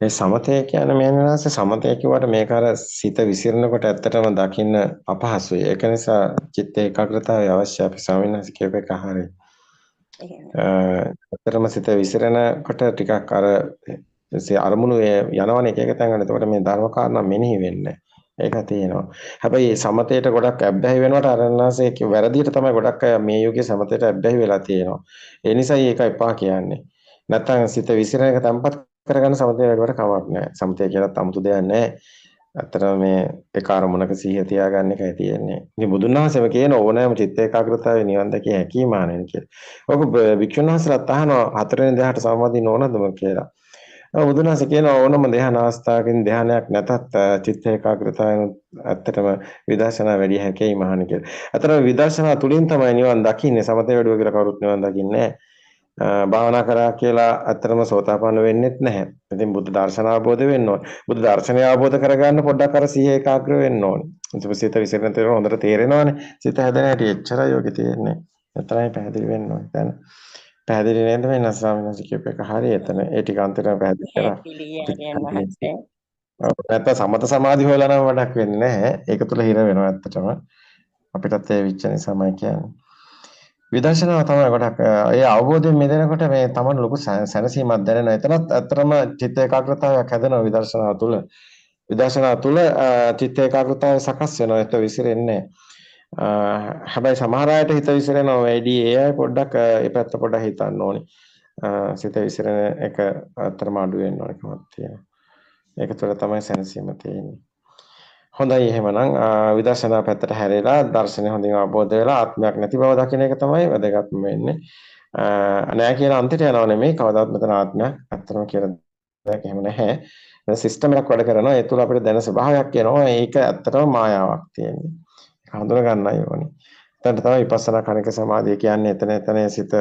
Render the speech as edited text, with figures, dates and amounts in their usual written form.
ඒ සමතය කියන්නේ මේනවාස සමතය කිව්වට මේක අර සිත විසිරෙනකොට ඇත්තටම දකින්න අපහසුයි. ඒක නිසා චිත්ත ඒකාග්‍රතාවය අවශ්‍යයි. අපි ස්වාමීන් වහන්සේ කියපු එක හරියි. එහෙමයි. ඇත්තටම සිත විසිරෙනකොට ටිකක් අර අරමුණු යනවනේ එක එක තැන්වල. එතකොට මේ ධර්ම කාරණා මෙනෙහි වෙන්නේ. ඒක තියෙනවා. හැබැයි සමතේට ගොඩක් ඇබ්බැහි වෙනවට අරණාසේ වැරදියට තමයි ගොඩක් අය මේ යුගයේ සමතේට ඇබ්බැහි වෙලා තියෙනවා. ඒ නිසායි ඒක එපා කියන්නේ. නැත්තම් සිත විසිරෙන එක තැම්පත් කරගන්න සමතේ වැඩිවට කමක් නැහැ. සමතේ කියලා 아무තු දෙයක් නැහැ. ඇත්තටම මේ එක අරමුණක සිහිය තියාගන්න එකයි තියෙන්නේ. ඉතින් බුදුන් වහන්සේම කියන ඕනෑම චිත්ත ඒකාග්‍රතාවයේ නිවන් දැකිය හැකි මානෙන් කියලා. ඔක භික්ෂුන් වහන්සේලාත් අහනවා හතරවෙනි ධ්‍යානට සම්බන්ධින් ඕනදම කියලා. බුදුන් වහන්සේ කියන ඕනම ධ්‍යාන අවස්ථාවකින් ධ්‍යානයක් නැතත් චිත්ත ඒකාග්‍රතාවයෙන් ඇත්තටම විදර්ශනා වැඩි හැකයි මහණ කියලා. අතන විදර්ශනා තුලින් තමයි නිවන් දකින්නේ. සමතේ වැඩුව කියලා කවුරුත් නිවන් දකින්නේ නැහැ. භාවනා කරා කියලා ඇත්තටම සෝතාපන්න වෙන්නෙත් නැහැ. ඉතින් බුද්ධ දර්ශන අවබෝධ වෙන්න ඕනේ. බුද්ධ දර්ශනය අවබෝධ කරගන්න පොඩ්ඩක් අර සිහිය ඒකාග්‍ර වෙන්න ඕනේ. සිත විසිරෙන තේරෙන හොඳට තේරෙනවානේ. සිත හැදෙන හැටි එච්චරයි යෝගී තියෙන්නේ. එතරම් පැහැදිලි වෙන්න ඕනේ. දැන් පැහැදිලි නේද මේ ස්වාමීන් වහන්සේ කියපු එක හරිය එතන. ඒ ටික අන්තිමට පැහැදිලි කරා. පැහැදිලි ආර්යයන් වහන්සේ. නැත්නම් සමත සමාධි හොයලා නම් වැඩක් වෙන්නේ නැහැ. ඒක තුල හිර වෙනවා ඇත්තටම. අපිටත් ඒ විච්ච නිසාමයි කියන්නේ. විදර්ශනාව තමයි ගොඩක් ඒ අවබෝධයෙන් මිදෙනකොට මේ තමන් ලොකු සැනසීමක් දැනෙනවා. එතනත් ඇත්තටම චිත්ත ඒකාග්‍රතාවයක් හැදෙනවා විදර්ශනාව තුළ. විදර්ශනාව තුළ චිත්ත ඒකාග්‍රතාවය සකස් වෙනවා. ඒක විසිරෙන්නේ හැබැයි සමහර අයට හිත විසිරෙනවා වැඩි. ඒ අය පොඩ්ඩක් ඒ පැත්ත පොඩ්ඩක් හිතන්න ඕනේ. සිත විසිරෙන එක අතරම අඩු වෙන්න ඕනේ කමක් තියෙනවා. ඒක තුළ තමයි සැනසීම තියෙන්නේ. හොඳයි එහෙමනම් විදර්ශනා පැත්තට හැරෙලා දර්ශනය හොඳින් අවබෝධ වෙලා ආත්මයක් නැති බව දකින එක තමයි වැදගත්ම වෙන්නේ. නෑ කියන අන්තිමට යනව නෙමෙයි කවදාත් මෙතන ආත්මයක් ඇත්තම කියලා දෙයක් එහෙම නැහැ. සිස්ටම් එකක් වැඩ කරනවා. ඒ තුළ අපිට දැන ස්වභාවයක් එනවා. ඒක ඇත්තටම මායාවක් තියෙන්නේ. ඒක හඳුන ගන්නයි ඕනේ. එතනට තමයි විපස්සනා කණික සමාධිය කියන්නේ. එතන සිත